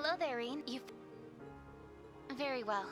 Hello there, Reen. You... Very well.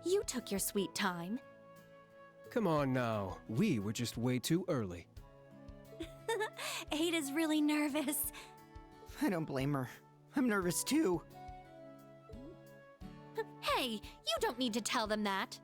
You took your sweet time. Come on now, we were just way too early. Ada's really nervous. I don't blame her. I'm nervous too. Hey, you don't need to tell them that.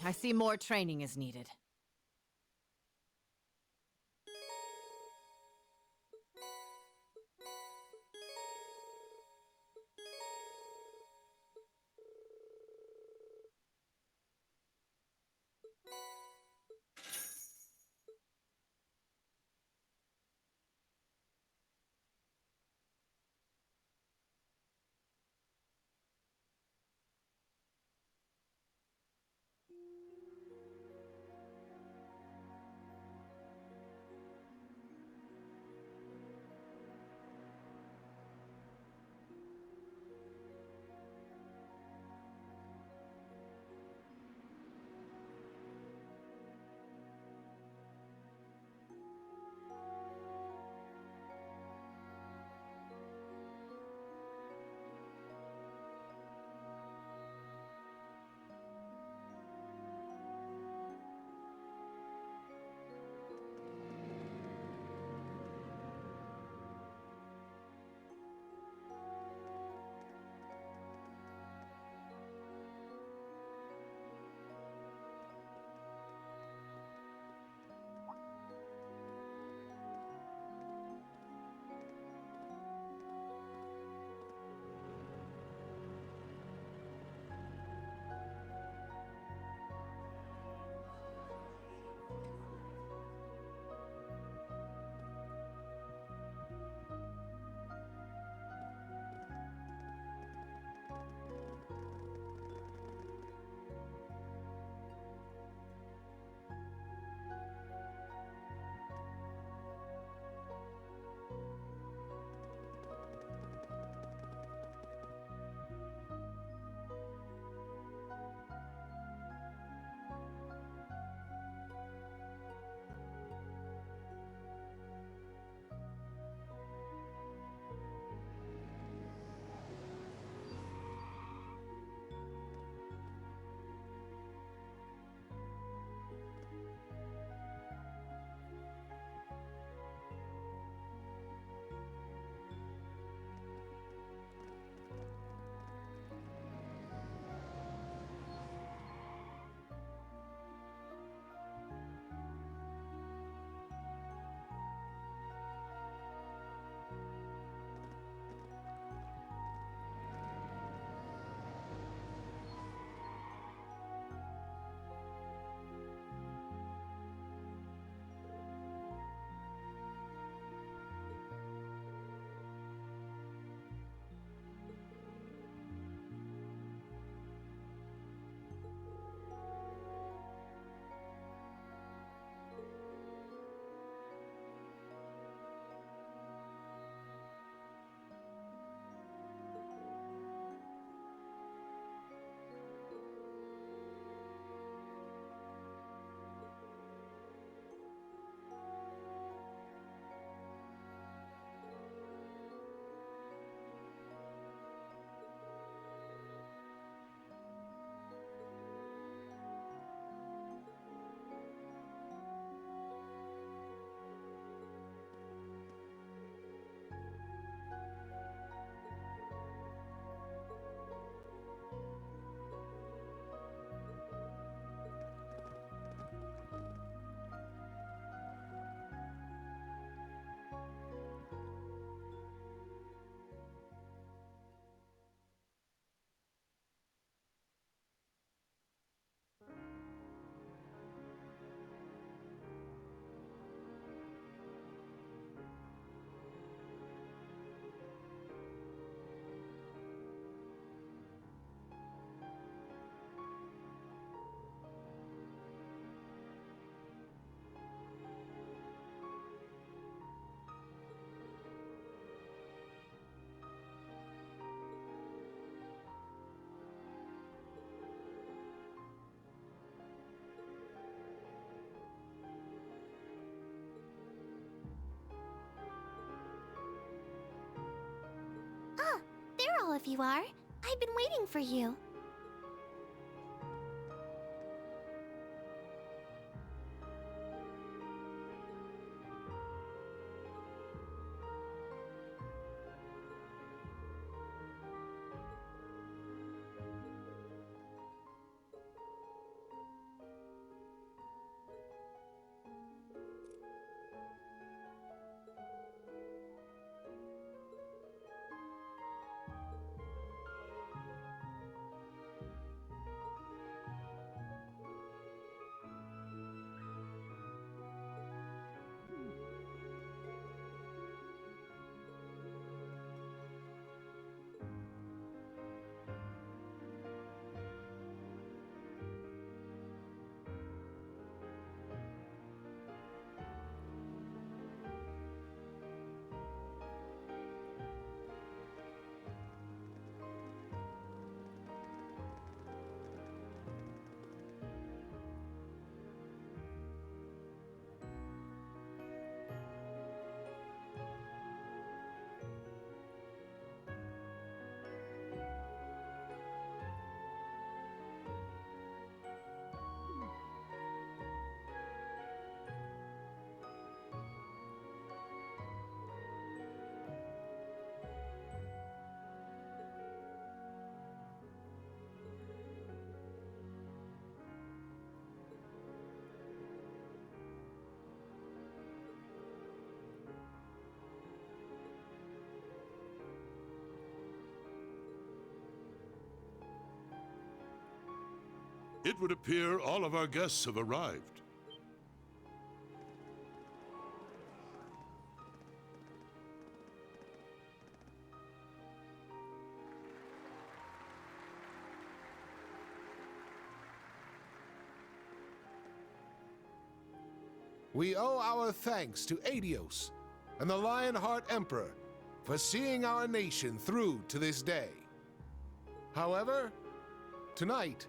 I see more training is needed. if you are. I've been waiting for you. It would appear all of our guests have arrived. We owe our thanks to Adios and the Lionheart Emperor for seeing our nation through to this day. However, tonight,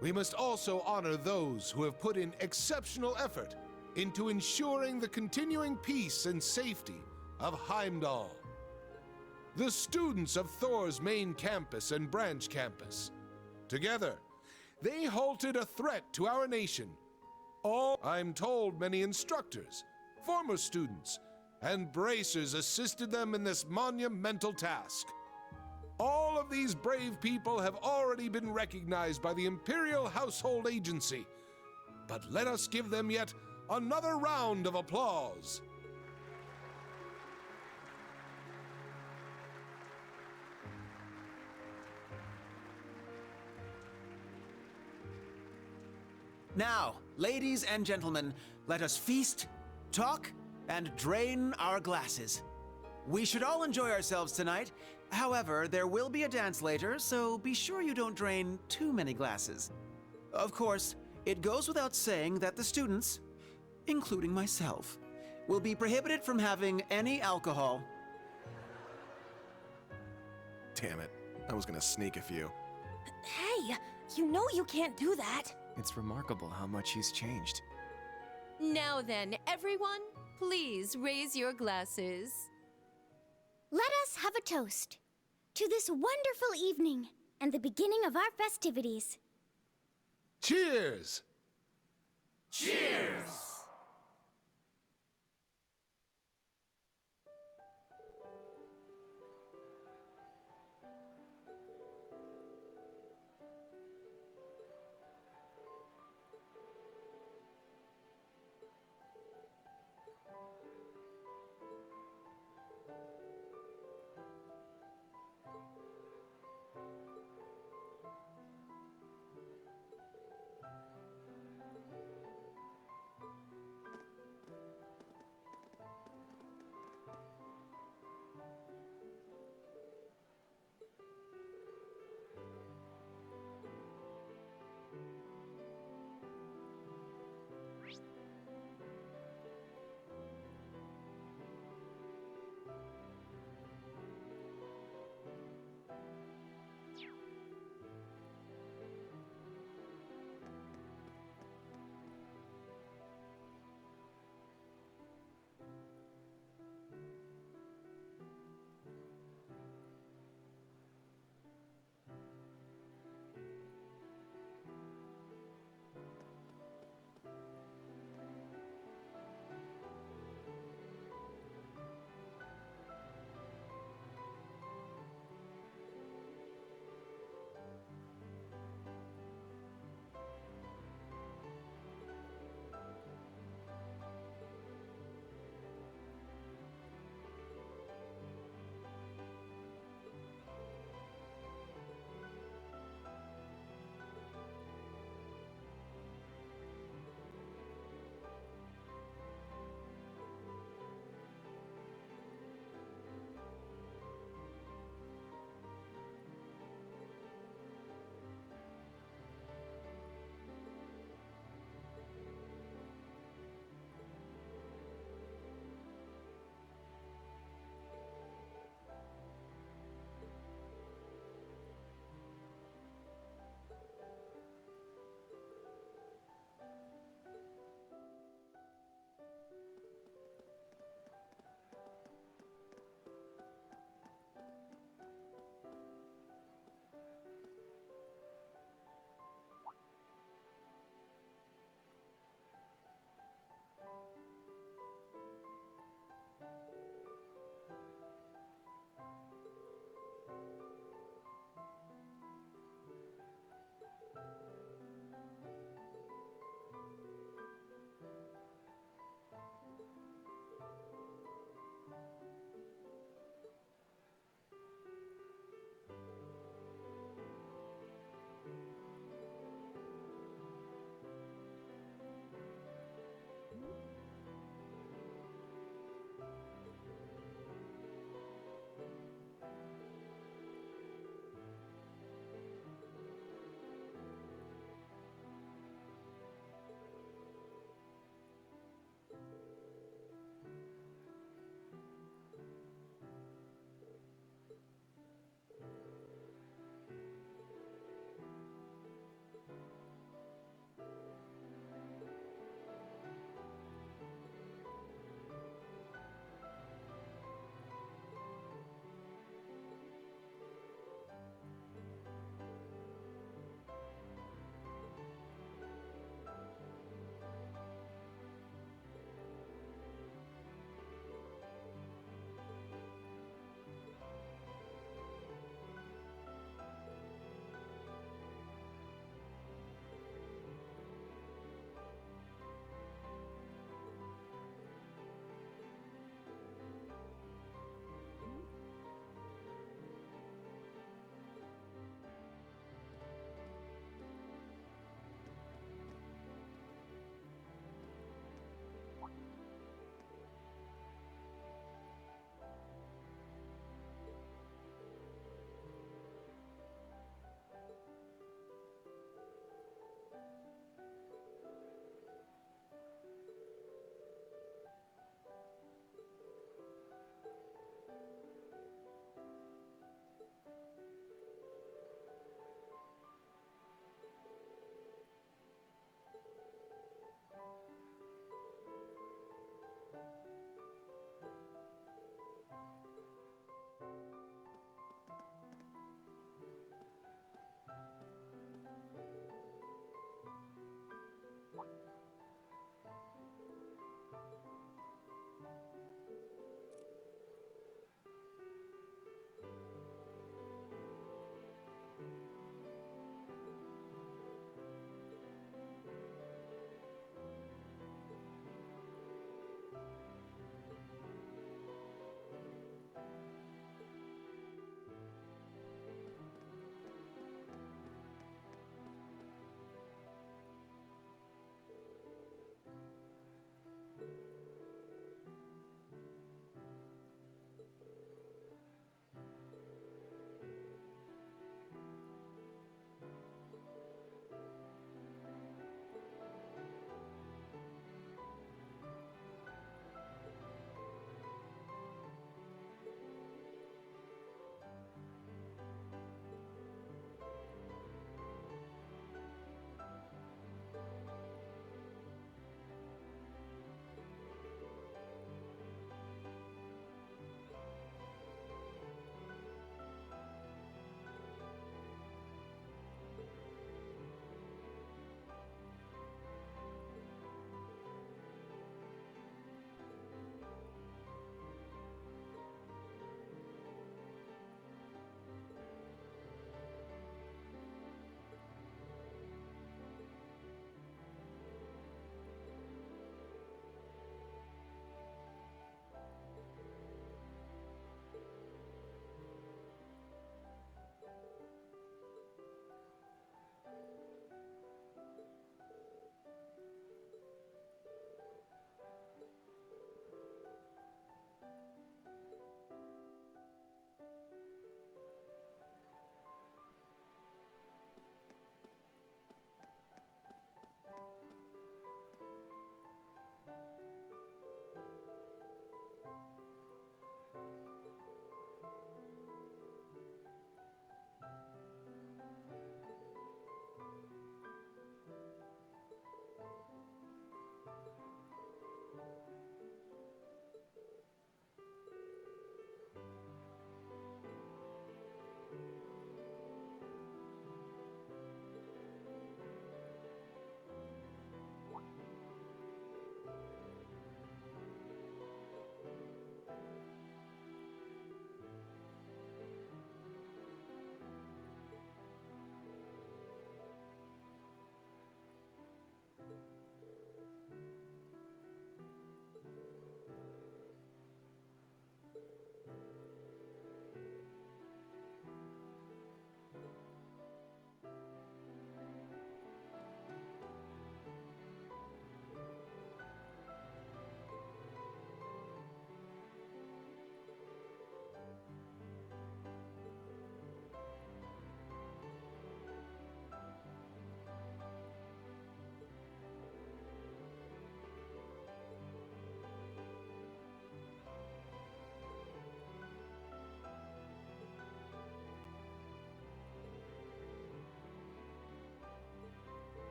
we must also honor those who have put in exceptional effort into ensuring the continuing peace and safety of Heimdall. The students of Thor's main campus and branch campus. Together, they halted a threat to our nation. I'm told many instructors, former students, and bracers assisted them in this monumental task. All of these brave people have already been recognized by the Imperial Household Agency, but let us give them yet another round of applause. Now, ladies and gentlemen, let us feast, talk, and drain our glasses. We should all enjoy ourselves tonight. However, there will be a dance later, so be sure you don't drain too many glasses. Of course, it goes without saying that the students, including myself, will be prohibited from having any alcohol. Damn it. I was gonna sneak a few. Hey, you know you can't do that. It's remarkable how much he's changed. Now then, everyone, please raise your glasses. Let us have a toast to this wonderful evening and the beginning of our festivities. Cheers! Cheers!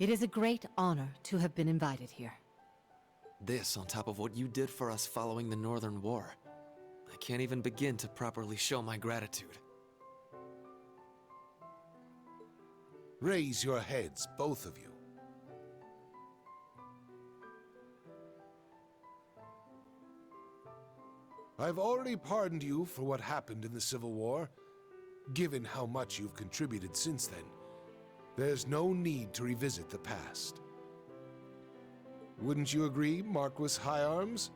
It is a great honor to have been invited here. This on top of what you did for us following the Northern War. I can't even begin to properly show my gratitude. Raise your heads, both of you. I've already pardoned you for what happened in the Civil War. Given how much you've contributed since then, there's no need to revisit the past. Wouldn't you agree, Marquis High Arms?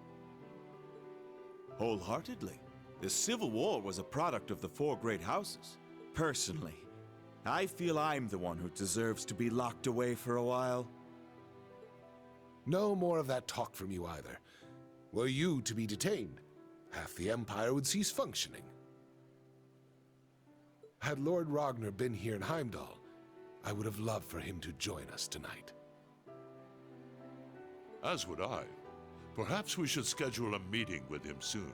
Wholeheartedly. The Civil War was a product of the four great houses. Personally, I feel I'm the one who deserves to be locked away for a while. No more of that talk from you either. Were you to be detained, half the Empire would cease functioning. Had Lord Ragnar been here in Heimdall, I would have loved for him to join us tonight. As would I. Perhaps we should schedule a meeting with him soon.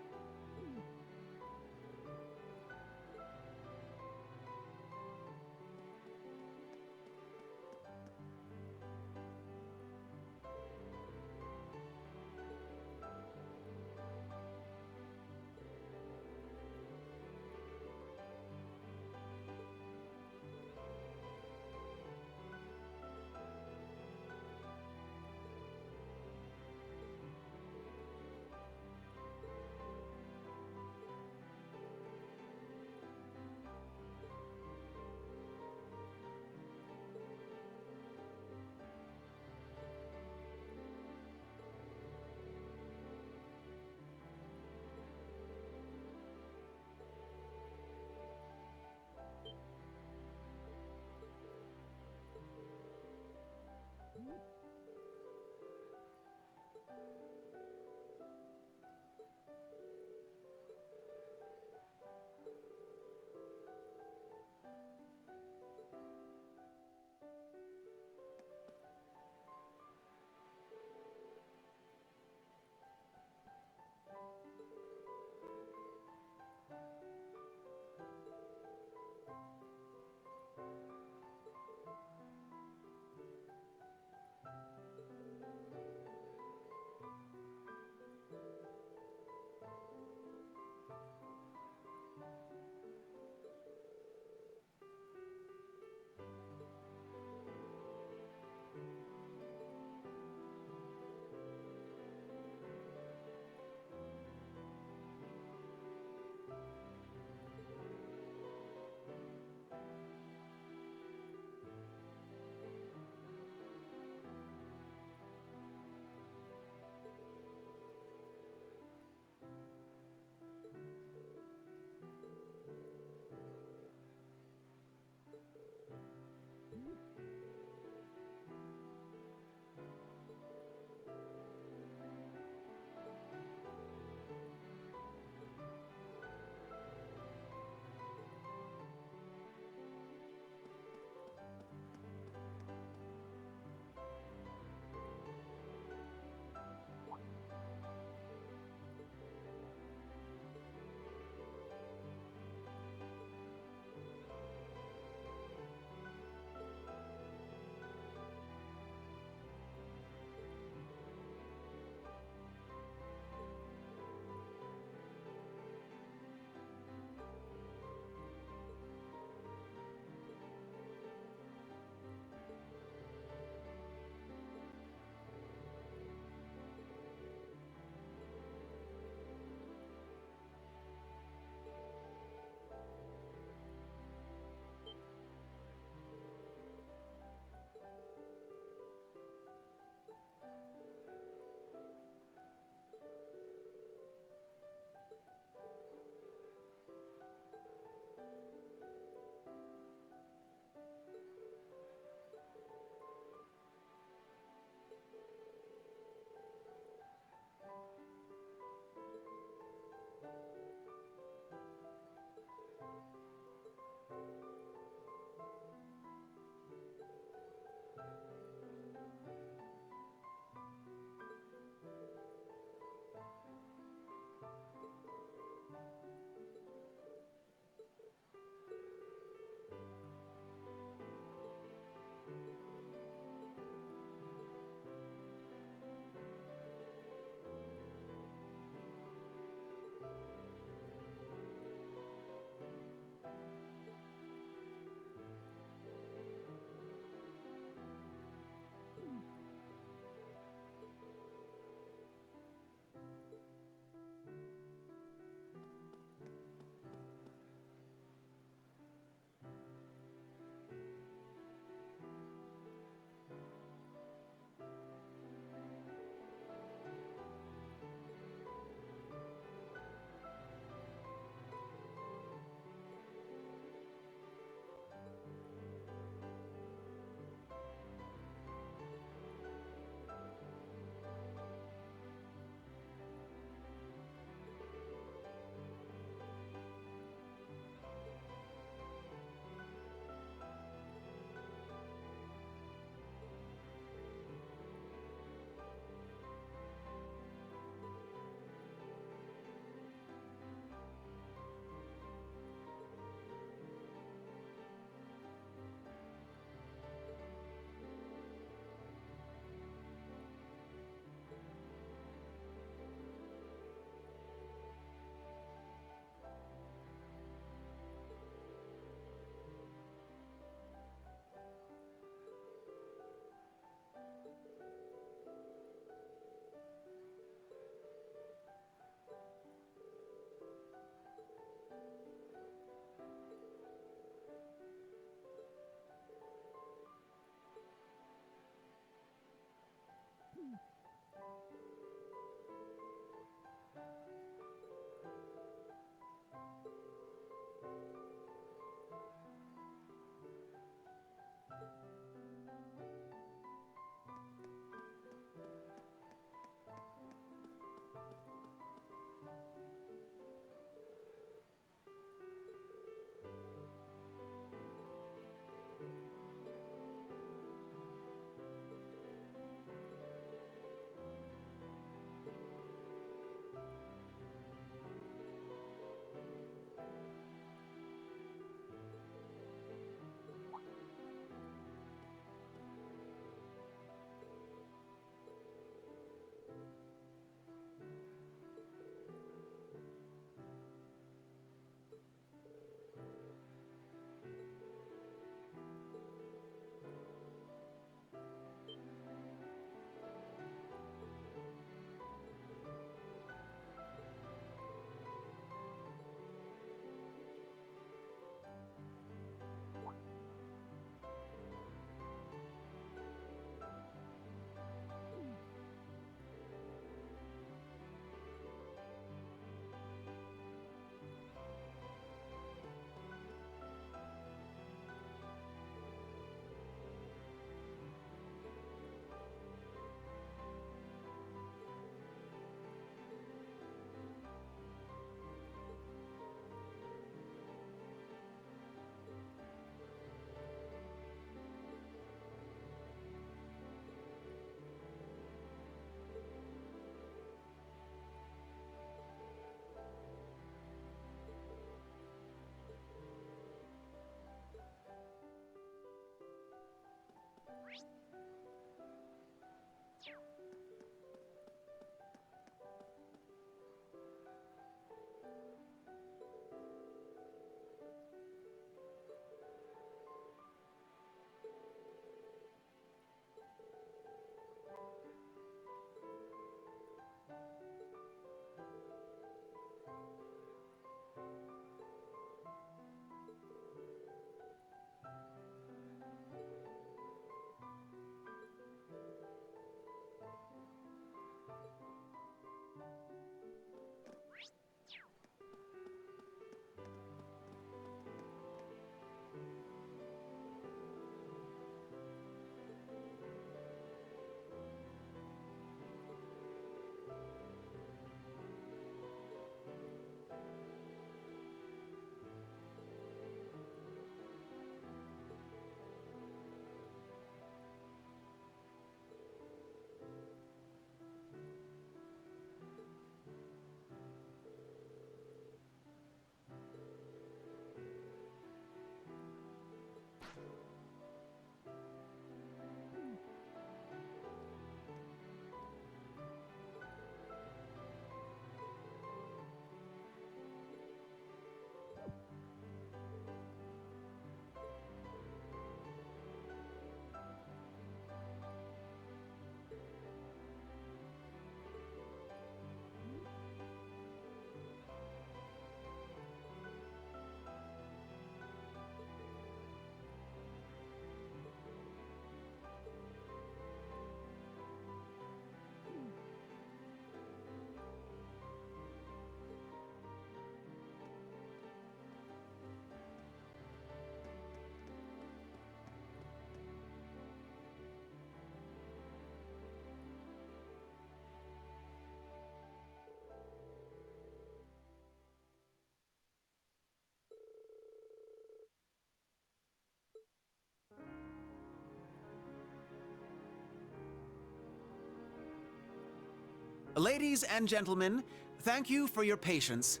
Ladies and gentlemen, thank you for your patience.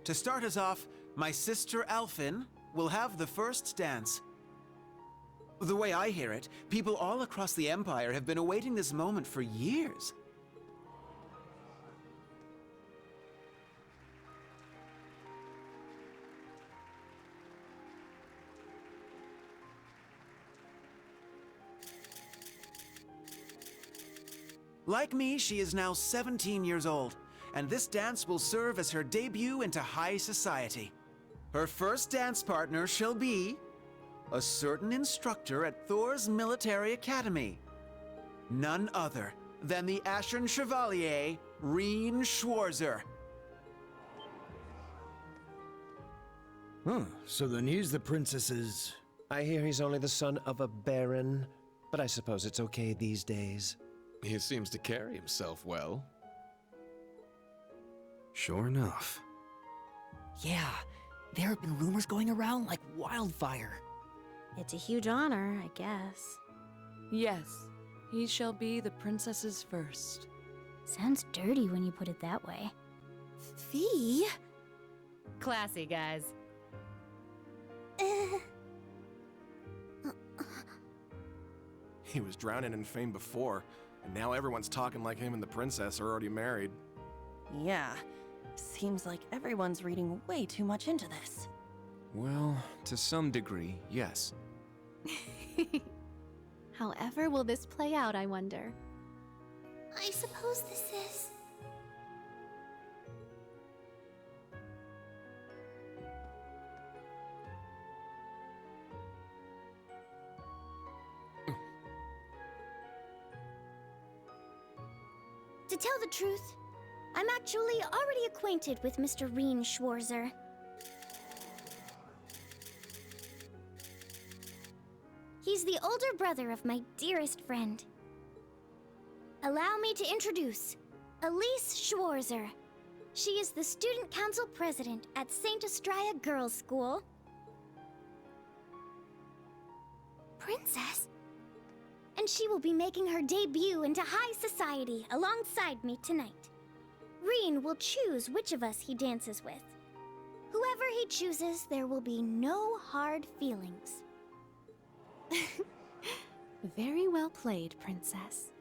To start us off, my sister Alphin will have the first dance. The way I hear it, people all across the Empire have been awaiting this moment for years. Like me, she is now 17 years old, and this dance will serve as her debut into high society. Her first dance partner shall be a certain instructor at Thor's military academy. None other than the Ashen Chevalier, Reen Schwarzer. Huh, so then he's the princess's... I hear he's only the son of a baron, but I suppose it's okay these days. He seems to carry himself well. Sure enough. Yeah, there have been rumors going around like wildfire. It's a huge honor, I guess. Yes, he shall be the princess's first. Sounds dirty when you put it that way. Fee? Classy, guys. He was drowning in fame before, and now everyone's talking like him and the princess are already married. Yeah, seems like everyone's reading way too much into this. Well, to some degree, yes. However will this play out, I wonder? I suppose this is... To tell the truth, I'm actually already acquainted with Mr. Reen Schwarzer. He's the older brother of my dearest friend. Allow me to introduce Elise Schwarzer. She is the student council president at St. Estraya Girls' School. Princess? And she will be making her debut into high society alongside me tonight. Reen will choose which of us he dances with. Whoever he chooses, there will be no hard feelings. Very well played, Princess.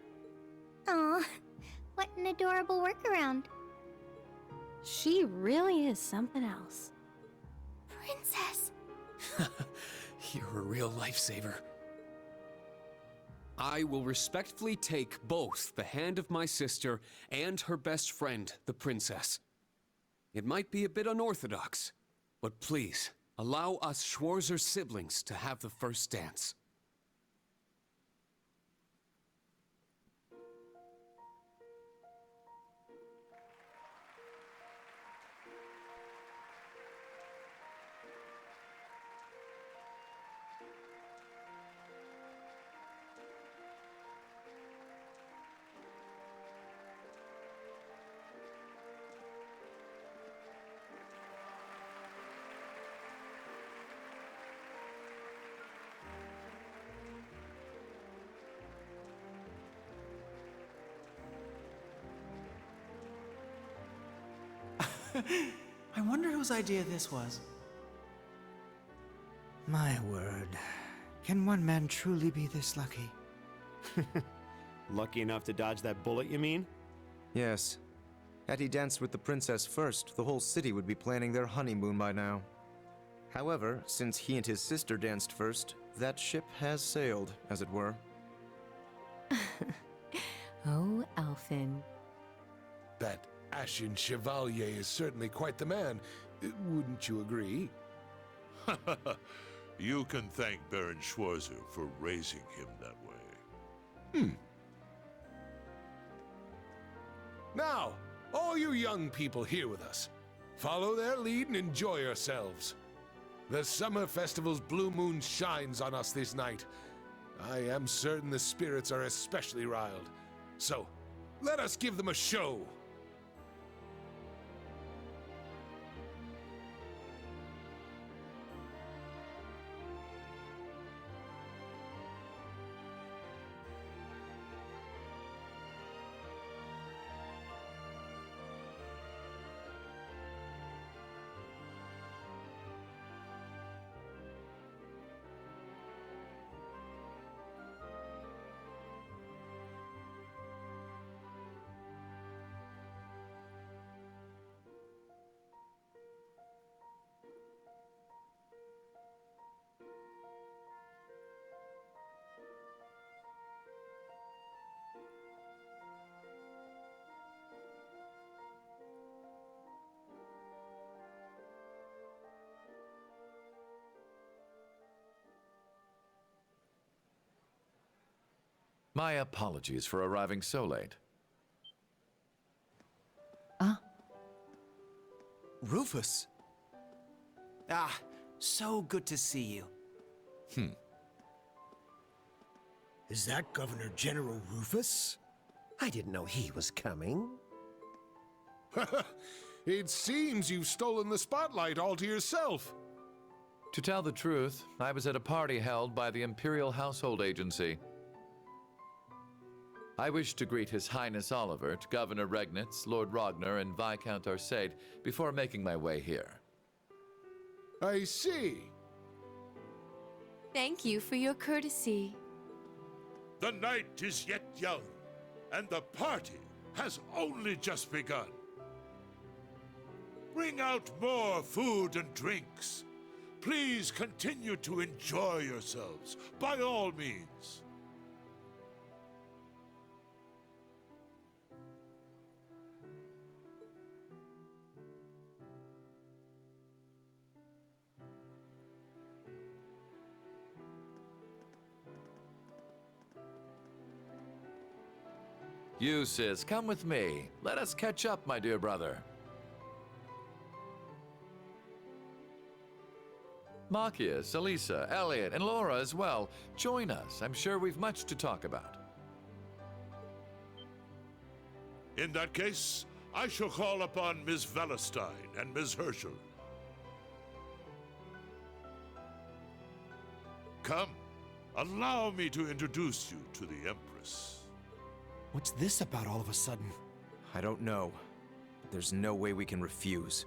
Aw, what an adorable workaround. She really is something else. Princess! You're a real lifesaver. I will respectfully take both the hand of my sister and her best friend, the princess. It might be a bit unorthodox, but please, allow us Schwarzer siblings to have the first dance. I wonder whose idea this was. My word. Can one man truly be this lucky? Lucky enough to dodge that bullet, you mean? Yes. Had he danced with the princess first, the whole city would be planning their honeymoon by now. However, since he and his sister danced first, that ship has sailed, as it were. Oh, Alphin. That Ashen Chevalier is certainly quite the man. Wouldn't you agree? You can thank Baron Schwarzer for raising him that way. Now, all you young people here with us, follow their lead and enjoy yourselves. The Summer Festival's blue moon shines on us this night. I am certain the spirits are especially riled. So, let us give them a show. My apologies for arriving so late. Rufus. Ah, so good to see you. Is that Governor General Rufus? I didn't know he was coming. It seems you've stolen the spotlight all to yourself. To tell the truth, I was at a party held by the Imperial Household Agency. I wish to greet His Highness Olivert, Governor Regnitz, Lord Ragnar, and Viscount Arcade before making my way here. I see. Thank you for your courtesy. The night is yet young, and the party has only just begun. Bring out more food and drinks. Please continue to enjoy yourselves, by all means. You, sis, come with me. Let us catch up, my dear brother. Machias, Elisa, Elliot, and Laura as well. Join us. I'm sure we've much to talk about. In that case, I shall call upon Ms. Valestein and Ms. Herschel. Come, allow me to introduce you to the Empress. What's this about all of a sudden? I don't know. But there's no way we can refuse.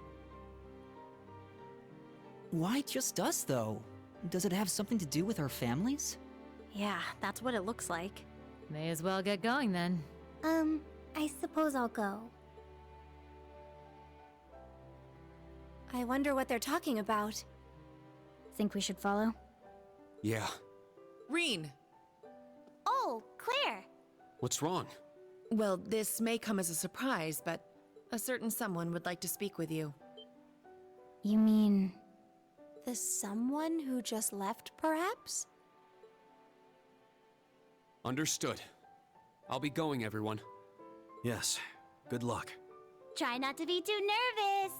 Why just us, though? Does it have something to do with our families? Yeah, that's what it looks like. May as well get going then. I suppose I'll go. I wonder what they're talking about. Think we should follow? Yeah. Rean! Oh, Claire! What's wrong? Well, this may come as a surprise, but a certain someone would like to speak with you. You mean... The someone who just left, perhaps? Understood. I'll be going, everyone. Yes. Good luck. Try not to be too nervous!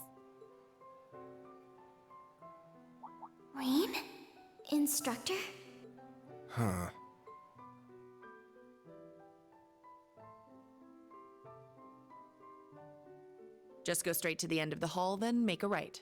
Rean? Instructor? Huh. Just go straight to the end of the hall, then make a right.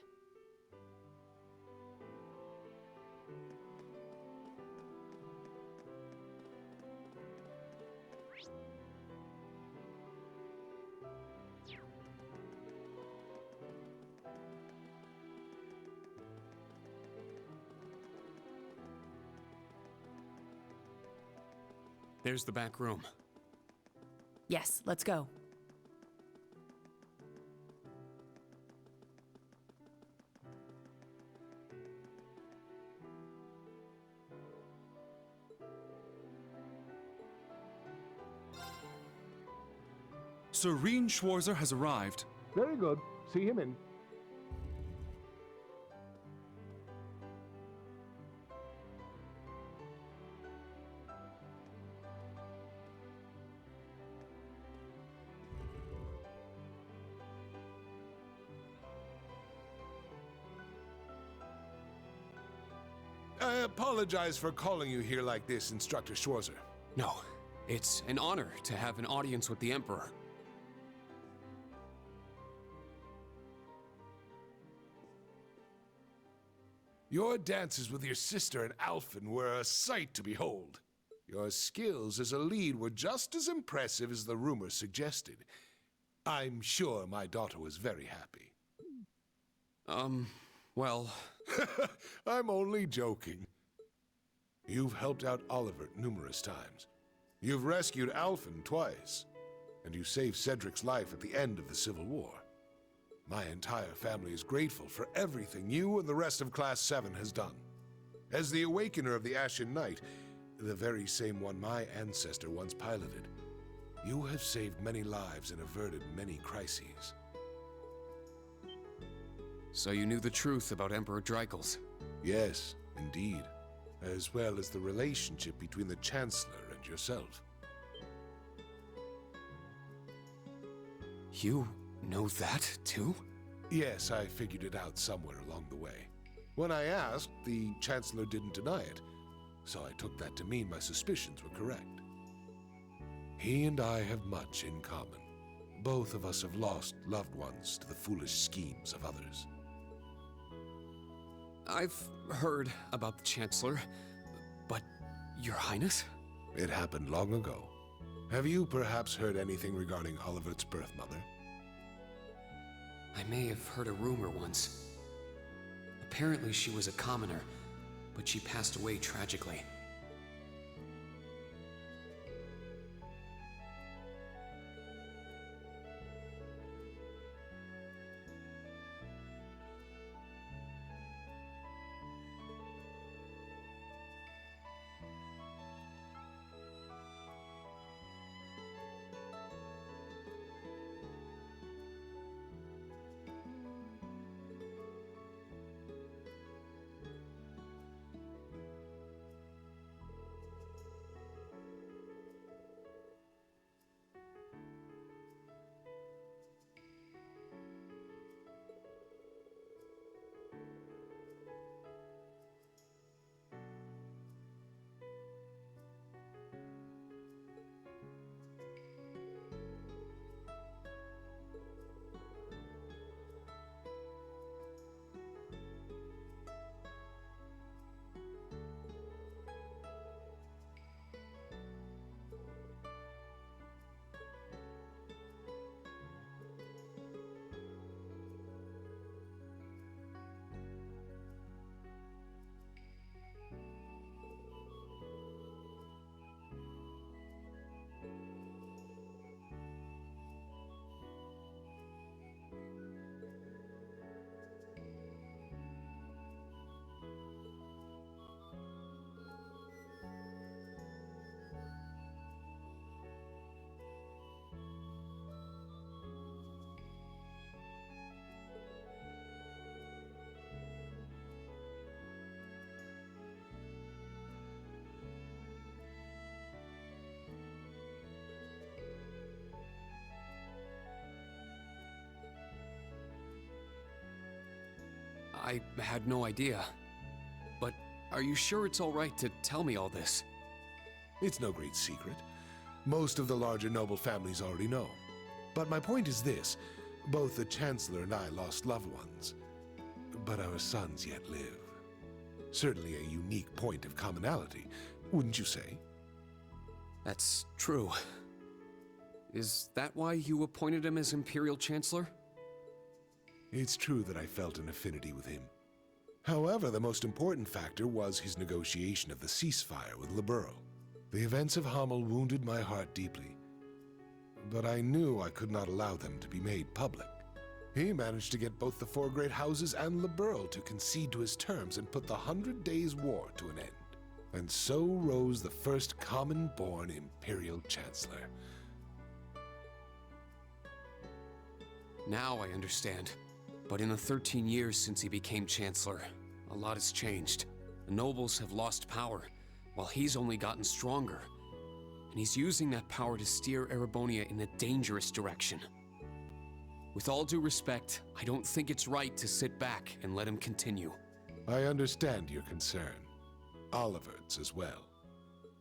There's the back room. Yes, let's go. Sir Rean Schwarzer has arrived. Very good. See him in. I apologize for calling you here like this, Instructor Schwarzer. No, it's an honor to have an audience with the Emperor. Your dances with your sister and Alphen were a sight to behold. Your skills as a lead were just as impressive as the rumor suggested. I'm sure my daughter was very happy. Well... I'm only joking. You've helped out Olivert numerous times. You've rescued Alphen twice. And you saved Cedric's life at the end of the Civil War. My entire family is grateful for everything you and the rest of Class 7 has done. As the Awakener of the Ashen Knight, the very same one my ancestor once piloted, you have saved many lives and averted many crises. So you knew the truth about Emperor Dreikels? Yes, indeed. As well as the relationship between the Chancellor and yourself. You know that, too? Yes, I figured it out somewhere along the way. When I asked, the Chancellor didn't deny it, so I took that to mean my suspicions were correct. He and I have much in common. Both of us have lost loved ones to the foolish schemes of others. I've heard about the Chancellor, but Your Highness? It happened long ago. Have you perhaps heard anything regarding Olivert's birth mother? I may have heard a rumor once. Apparently she was a commoner, but she passed away tragically. I had no idea. But are you sure it's all right to tell me all this? It's no great secret. Most of the larger noble families already know. But my point is this. Both the Chancellor and I lost loved ones. But our sons yet live. Certainly a unique point of commonality, wouldn't you say? That's true. Is that why you appointed him as Imperial Chancellor? It's true that I felt an affinity with him. However, the most important factor was his negotiation of the ceasefire with Liberl. The events of Hamel wounded my heart deeply, but I knew I could not allow them to be made public. He managed to get both the Four Great Houses and Liberl to concede to his terms and put the 100 Days' War to an end. And so rose the first common-born Imperial Chancellor. Now I understand. But in the 13 years since he became Chancellor, a lot has changed. The nobles have lost power, while he's only gotten stronger. And he's using that power to steer Erebonia in a dangerous direction. With all due respect, I don't think it's right to sit back and let him continue. I understand your concern. Olivert's as well.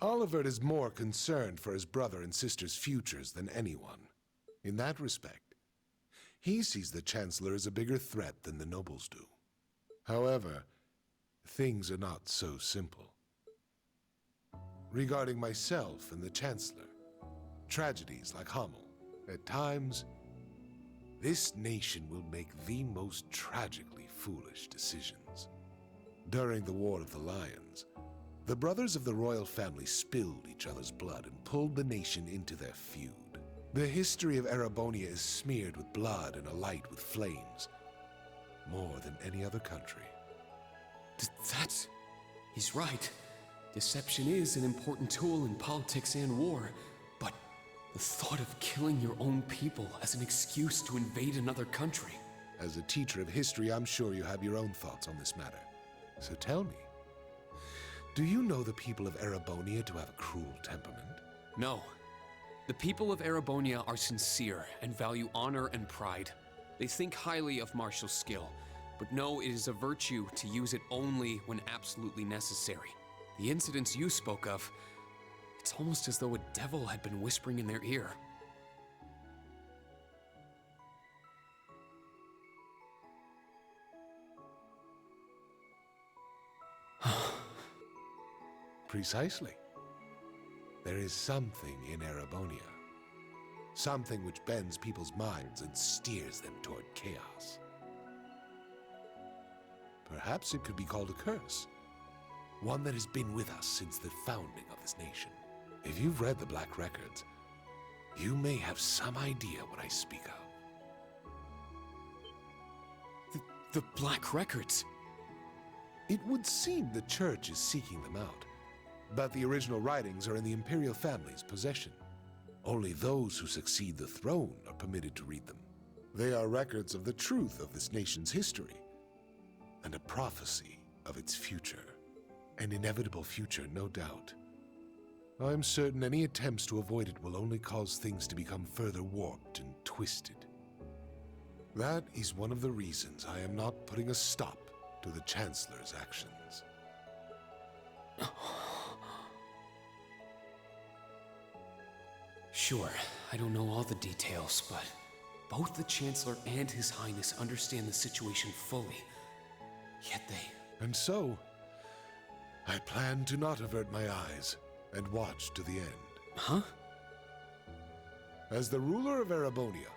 Olivert is more concerned for his brother and sister's futures than anyone. In that respect, he sees the Chancellor as a bigger threat than the nobles do. However, things are not so simple. Regarding myself and the Chancellor, tragedies like Hamel, at times, this nation will make the most tragically foolish decisions. During the War of the Lions, the brothers of the royal family spilled each other's blood and pulled the nation into their feud. The history of Erebonia is smeared with blood and alight with flames, more than any other country. He's right. Deception is an important tool in politics and war, but the thought of killing your own people as an excuse to invade another country. As a teacher of history, I'm sure you have your own thoughts on this matter. So tell me, do you know the people of Erebonia to have a cruel temperament? No. The people of Erebonia are sincere and value honor and pride. They think highly of martial skill, but know it is a virtue to use it only when absolutely necessary. The incidents you spoke of, it's almost as though a devil had been whispering in their ear. Precisely. There is something in Erebonia. Something which bends people's minds and steers them toward chaos. Perhaps it could be called a curse. One that has been with us since the founding of this nation. If you've read the Black Records, you may have some idea what I speak of. The Black Records? It would seem the Church is seeking them out, but the original writings are in the Imperial family's possession. Only those who succeed the throne are permitted to read them. They are records of the truth of this nation's history, and a prophecy of its future. An inevitable future, no doubt. I'm certain any attempts to avoid it will only cause things to become further warped and twisted. That is one of the reasons I am not putting a stop to the Chancellor's actions. Sure, I don't know all the details, but both the Chancellor and His Highness understand the situation fully. Yet they... And so, I plan to not avert my eyes and watch to the end. Huh? As the ruler of Erebonia,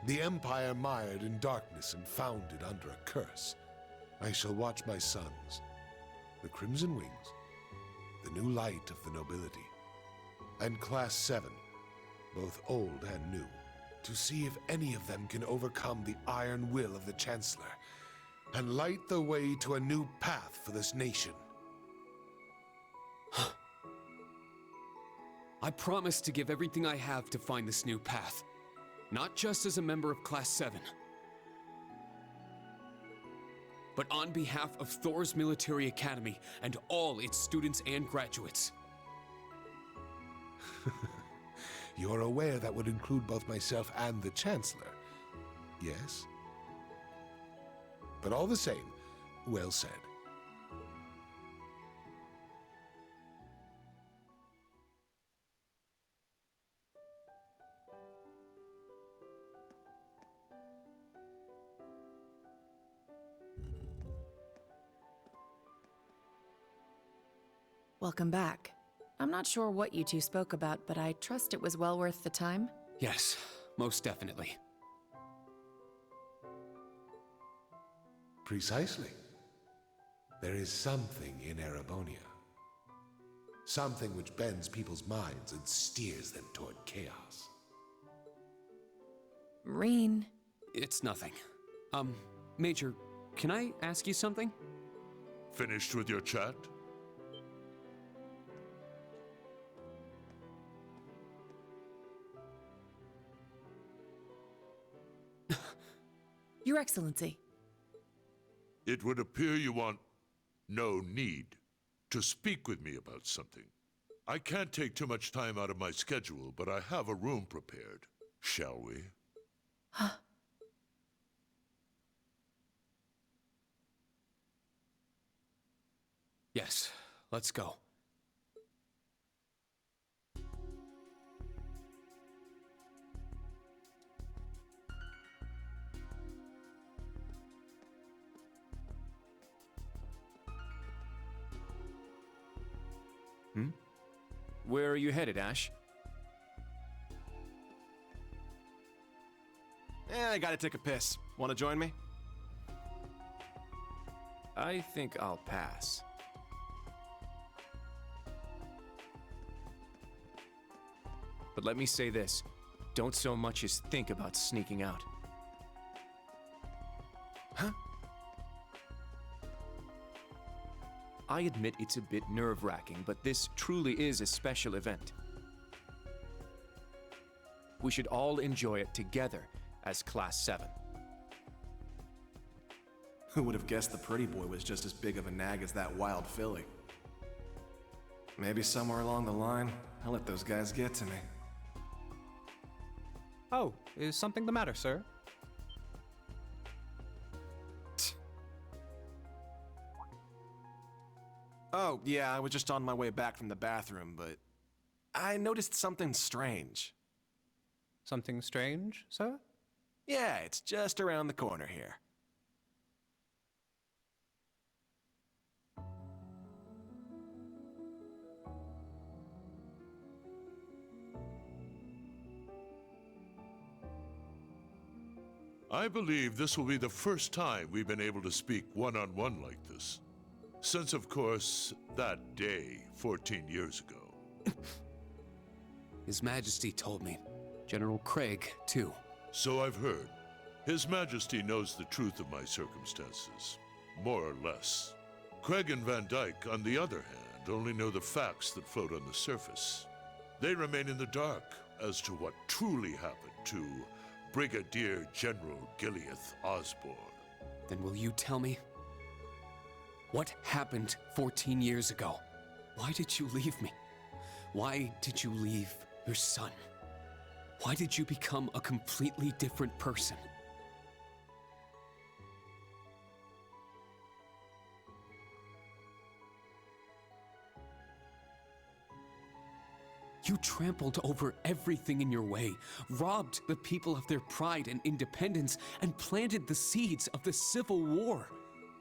the empire mired in darkness and founded under a curse, I shall watch my sons, the Crimson Wings, the new light of the nobility, and Class 7, both old and new, to see if any of them can overcome the iron will of the Chancellor and light the way to a new path for this nation. I promise to give everything I have to find this new path. Not just as a member of Class 7, but on behalf of Thor's Military Academy and all its students and graduates. You're aware that would include both myself and the Chancellor, yes? But all the same, well said. Welcome back. I'm not sure what you two spoke about, but I trust it was well worth the time. Yes, most definitely. Precisely. There is something in Erebonia. Something which bends people's minds and steers them toward chaos. Rean. It's nothing. Major, can I ask you something? Finished with your chat? Your Excellency. It would appear you want no need to speak with me about something. I can't take too much time out of my schedule, but I have a room prepared. Shall we? Yes, let's go. Where are you headed, Ash? I gotta take a piss. Wanna join me? I think I'll pass. But let me say this. Don't so much as think about sneaking out. Huh? I admit it's a bit nerve-wracking, but this truly is a special event. We should all enjoy it together as Class 7. Who would have guessed the pretty boy was just as big of a nag as that wild filly? Maybe somewhere along the line, I'll let those guys get to me. Oh, is something the matter, sir? Oh, yeah, I was just on my way back from the bathroom, but I noticed something strange. Something strange, sir? Yeah, it's just around the corner here. I believe this will be the first time we've been able to speak one-on-one like this. Since, of course, that day 14 years ago. His Majesty told me. General Craig, too. So I've heard. His Majesty knows the truth of my circumstances, more or less. Craig and Van Dyke, on the other hand, only know the facts that float on the surface. They remain in the dark as to what truly happened to Brigadier General Gileath Osborne. Then will you tell me? What happened 14 years ago? Why did you leave me? Why did you leave your son? Why did you become a completely different person? You trampled over everything in your way, robbed the people of their pride and independence, and planted the seeds of the Civil War.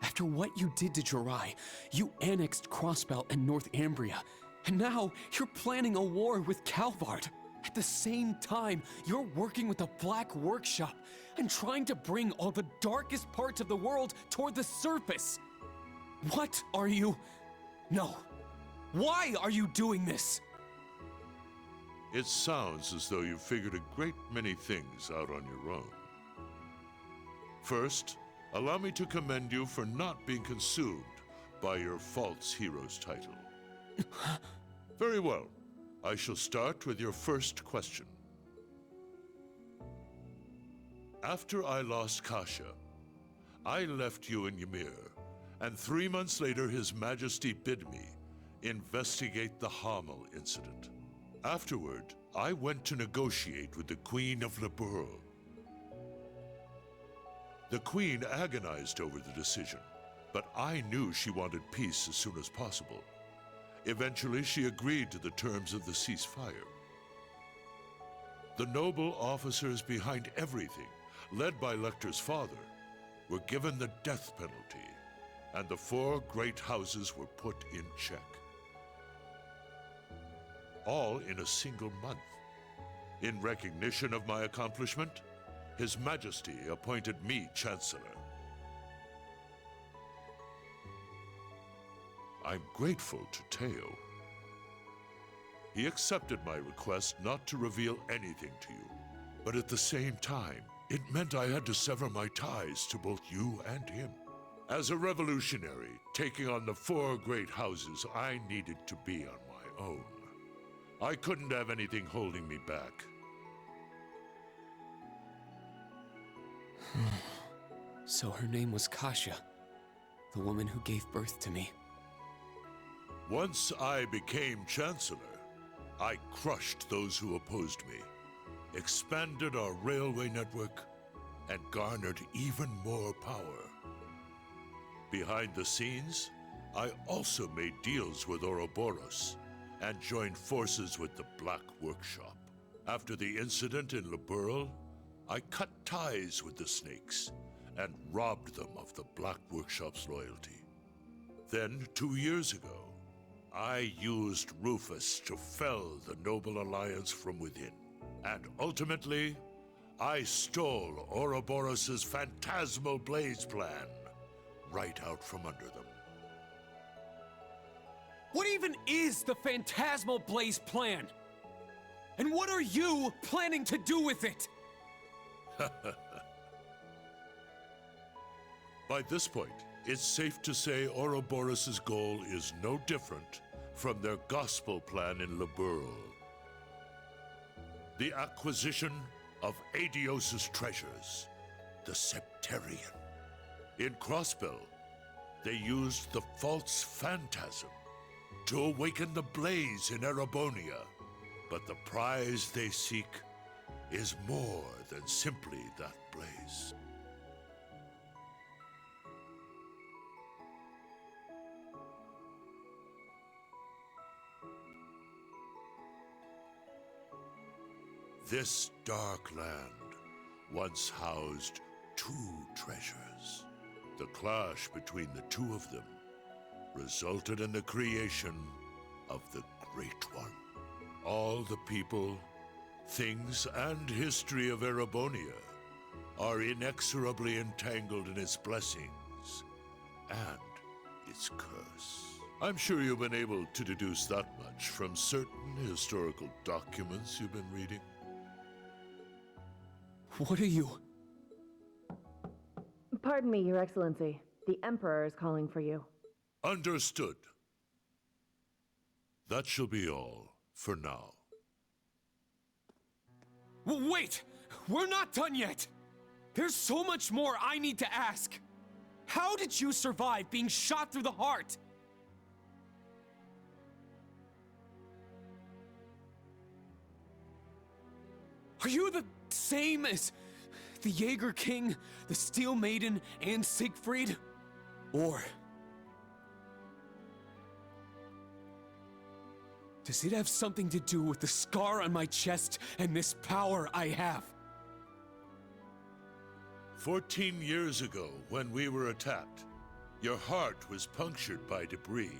After what you did to Jirai, you annexed Crossbelt and North Ambria, and now you're planning a war with Calvard. At the same time, you're working with the Black Workshop and trying to bring all the darkest parts of the world toward the surface. What are you... No. Why are you doing this? It sounds as though you've figured a great many things out on your own. First, allow me to commend you for not being consumed by your false hero's title. Very well. I shall start with your first question. After I lost Kasha, I left you in Ymir, and 3 months later His Majesty bid me investigate the Hamel incident. Afterward, I went to negotiate with the Queen of Liberl. The Queen agonized over the decision, but I knew she wanted peace as soon as possible. Eventually, she agreed to the terms of the ceasefire. The noble officers behind everything, led by Lecter's father, were given the death penalty, and the 4 great houses were put in check. All in a single month. In recognition of my accomplishment, His Majesty appointed me Chancellor. I'm grateful to Teo. He accepted my request not to reveal anything to you, but at the same time, it meant I had to sever my ties to both you and him. As a revolutionary, taking on the 4 great houses, I needed to be on my own. I couldn't have anything holding me back. So her name was Kasha, the woman who gave birth to me. Once I became Chancellor, I crushed those who opposed me, expanded our railway network, and garnered even more power. Behind the scenes, I also made deals with Ouroboros and joined forces with the Black Workshop. After the incident in Liberl, I cut ties with the Snakes and robbed them of the Black Workshop's loyalty. Then, 2 years ago, I used Rufus to fell the Noble Alliance from within. And ultimately, I stole Ouroboros' phantasmal blaze plan right out from under them. What even is the Phantasmal Blaze plan? And what are you planning to do with it? By this point, it's safe to say Ouroboros' goal is no different from their gospel plan in Liberl. The acquisition of Aidios' treasures, the Septarian. In Crossbell, they used the false phantasm to awaken the blaze in Erebonia. But the prize they seek is more than simply that place. This dark land once housed two treasures. The clash between the two of them resulted in the creation of the Great One. All the people, things, and history of Erebonia are inexorably entangled in its blessings and its curse. I'm sure you've been able to deduce that much from certain historical documents you've been reading. What are you? Pardon me, Your Excellency. The Emperor is calling for you. Understood. That shall be all for now. Wait! We're not done yet! There's so much more I need to ask! How did you survive being shot through the heart? Are you the same as the Jaeger King, the Steel Maiden, and Siegfried? Or does it have something to do with the scar on my chest and this power I have? 14 years ago, when we were attacked, your heart was punctured by debris.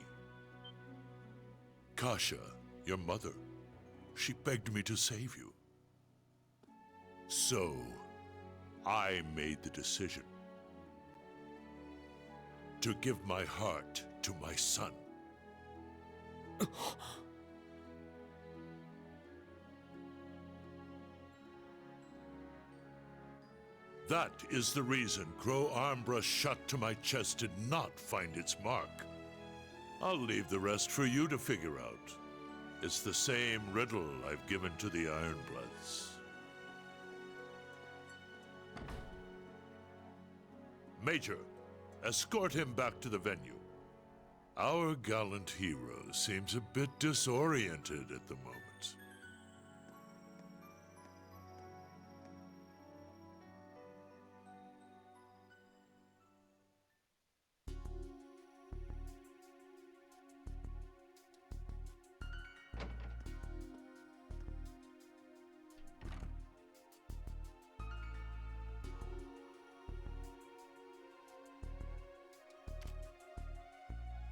Kasha, your mother, she begged me to save you. So, I made the decision to give my heart to my son. That is the reason Gro Armbrush shot to my chest did not find its mark. I'll leave the rest for you to figure out. It's the same riddle I've given to the Ironbloods. Major, escort him back to the venue. Our gallant hero seems a bit disoriented at the moment.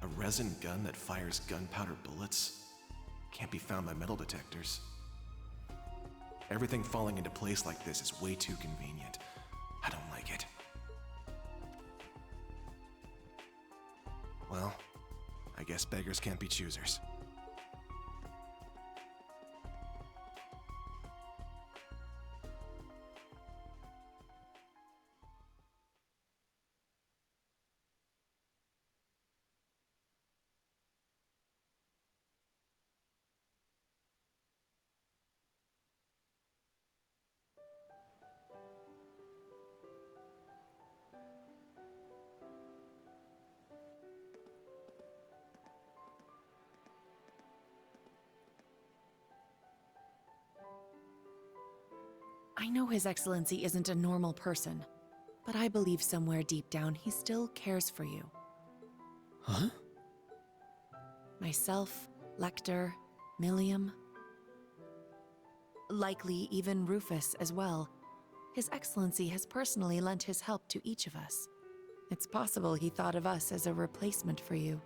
A resin gun that fires gunpowder bullets? Can't be found by metal detectors. Everything falling into place like this is way too convenient. I don't like it. Well, I guess beggars can't be choosers. I know His Excellency isn't a normal person, but I believe somewhere deep down he still cares for you. Huh? Myself, Lecter, Millium. Likely even Rufus as well. His Excellency has personally lent his help to each of us. It's possible he thought of us as a replacement for you.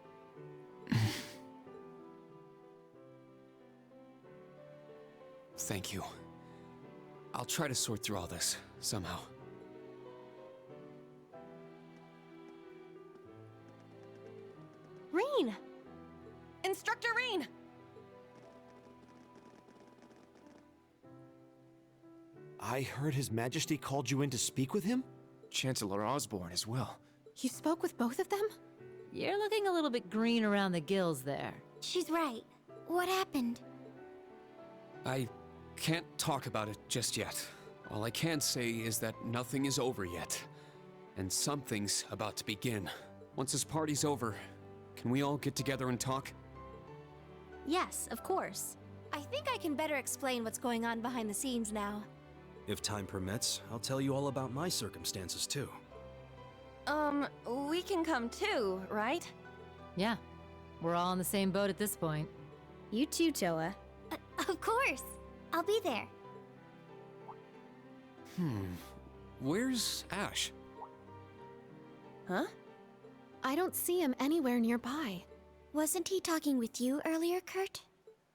Thank you. I'll try to sort through all this, somehow. Rean! Instructor Rean! I heard His Majesty called you in to speak with him? Chancellor Osborne as well. You spoke with both of them? You're looking a little bit green around the gills there. She's right. What happened? I can't talk about it just yet. All I can say is that nothing is over yet. And something's about to begin. Once this party's over, can we all get together and talk? Yes, of course. I think I can better explain what's going on behind the scenes now. If time permits, I'll tell you all about my circumstances too. We can come too, right? Yeah, we're all in the same boat at this point. You too, Toa. Of course. I'll be there. Where's Ash? Huh? I don't see him anywhere nearby. Wasn't he talking with you earlier, Kurt?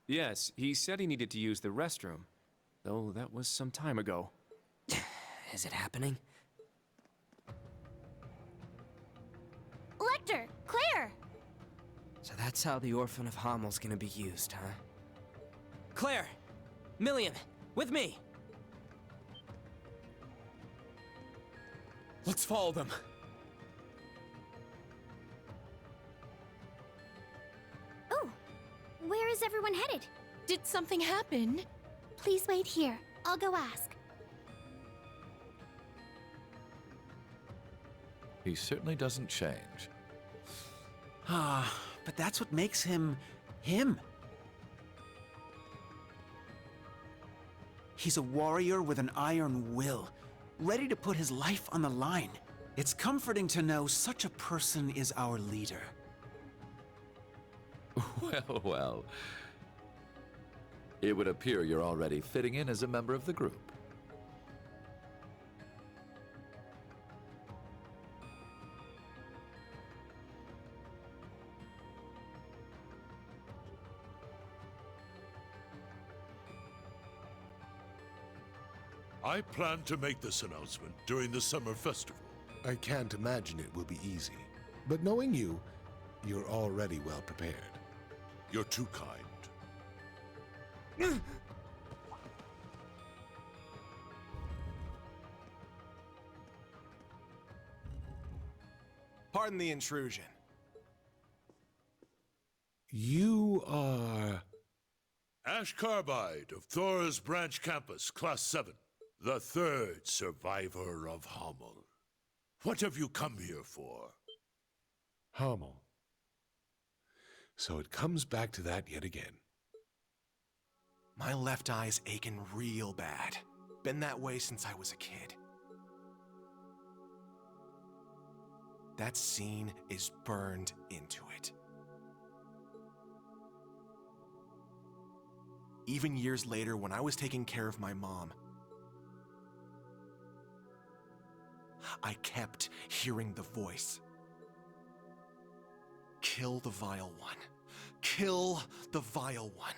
Yes, he said he needed to use the restroom, though that was some time ago. Is it happening? Lecter! Claire! So that's how the Orphan of Hammel's gonna be used, huh? Claire! Million! With me! Let's follow them. Oh, where is everyone headed? Did something happen? Please wait here. I'll go ask. He certainly doesn't change. Ah, but that's what makes him him. He's a warrior with an iron will, ready to put his life on the line. It's comforting to know such a person is our leader. Well, well. It would appear you're already fitting in as a member of the group. I plan to make this announcement during the summer festival. I can't imagine it will be easy. But knowing you, you're already well prepared. You're too kind. Pardon the intrusion. You are... Ash Carbide of Thora's Branch Campus, Class 7. The third survivor of Hammel. What have you come here for? Hammel. So it comes back to that yet again. My left eye's aching real bad. Been that way since I was a kid. That scene is burned into it. Even years later, when I was taking care of my mom, I kept hearing the voice. Kill the Vile One. Kill the Vile One.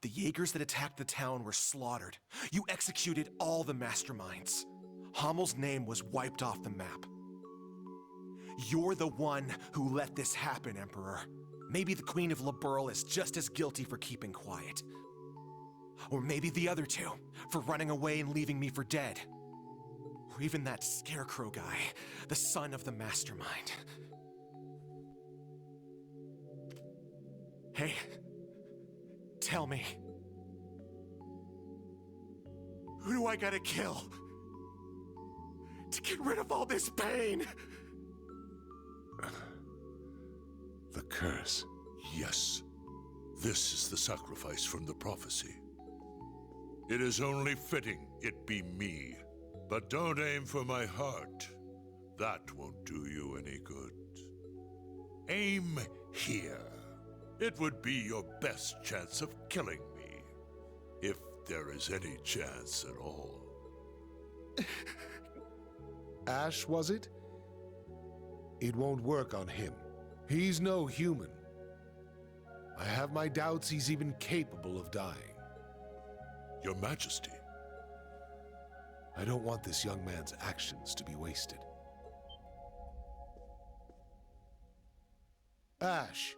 The Jaegers that attacked the town were slaughtered. You executed all the masterminds. Hammel's name was wiped off the map. You're the one who let this happen, Emperor. Maybe the Queen of Liberl is just as guilty for keeping quiet. Or maybe the other two, for running away and leaving me for dead. Or even that Scarecrow guy, the son of the mastermind. Hey, tell me. Who do I gotta kill? To get rid of all this pain? The curse. Yes. This is the sacrifice from the prophecy. It is only fitting it be me. But don't aim for my heart. That won't do you any good. Aim here. It would be your best chance of killing me. If there is any chance at all. Ash, was it? It won't work on him. He's no human. I have my doubts he's even capable of dying. Your Majesty. I don't want this young man's actions to be wasted. Ash.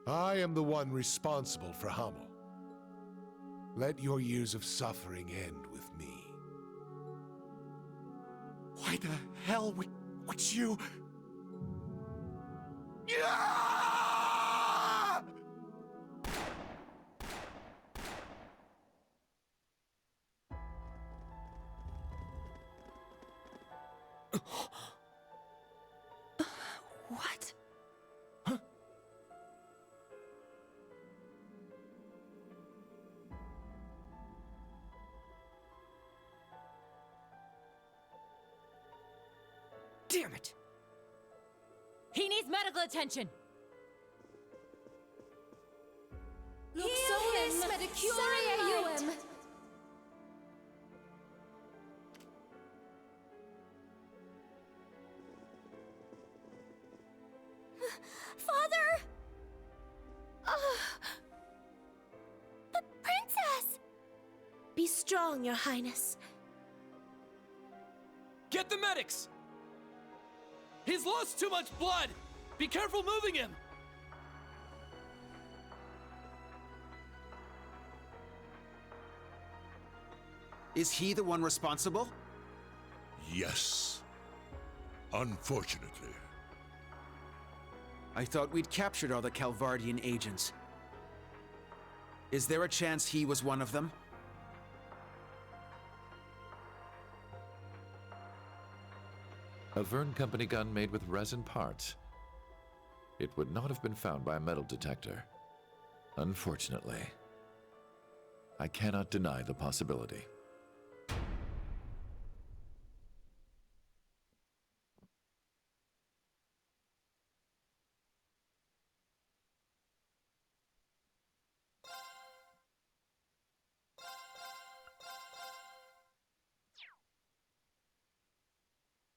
I am the one responsible for Hammel. Let your years of suffering end with me. Why the hell would you... What? Huh? Damn it! He needs medical attention! Luxonis medicurium! Father! The princess! Be strong, Your Highness. Get the medics! He's lost too much blood! Be careful moving him! Is he the one responsible? Yes. Unfortunately. I thought we'd captured all the Calvardian agents. Is there a chance he was one of them? A Vern Company gun made with resin parts. It would not have been found by a metal detector. Unfortunately. I cannot deny the possibility.